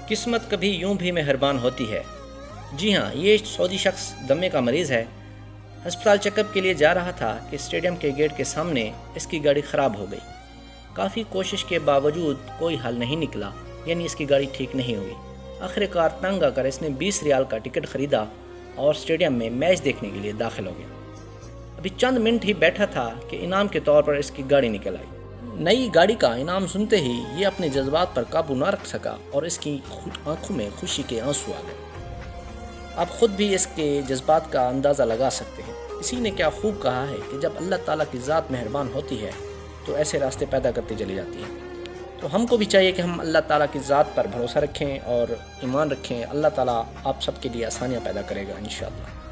قسمت کبھی یوں بھی مہربان ہوتی ہے۔ جی ہاں، یہ سعودی شخص دمے کا مریض ہے۔ ہسپتال چیک اپ کے لیے جا رہا تھا کہ اسٹیڈیم کے گیٹ کے سامنے اس کی گاڑی خراب ہو گئی۔ کافی کوشش کے باوجود کوئی حل نہیں نکلا، یعنی اس کی گاڑی ٹھیک نہیں ہوئی۔ آخر کار تنگ آ کر اس نے 20 ریال کا ٹکٹ خریدا اور اسٹیڈیم میں میچ دیکھنے کے لیے داخل ہو گیا۔ ابھی چند منٹ ہی بیٹھا تھا کہ انعام کے طور پر اس کی گاڑی نکل آئی۔ نئی گاڑی کا انعام سنتے ہی یہ اپنے جذبات پر قابو نہ رکھ سکا اور اس کی آنکھوں میں خوشی کے آنسو آ گئے۔ آپ خود بھی اس کے جذبات کا اندازہ لگا سکتے ہیں۔ اسی نے کیا خوب کہا ہے کہ جب اللہ تعالیٰ کی ذات مہربان ہوتی ہے تو ایسے راستے پیدا کرتی چلی جاتی ہے۔ تو ہم کو بھی چاہیے کہ ہم اللہ تعالیٰ کی ذات پر بھروسہ رکھیں اور ایمان رکھیں۔ اللہ تعالیٰ آپ سب کے لیے آسانیاں پیدا کرے گا انشاءاللہ۔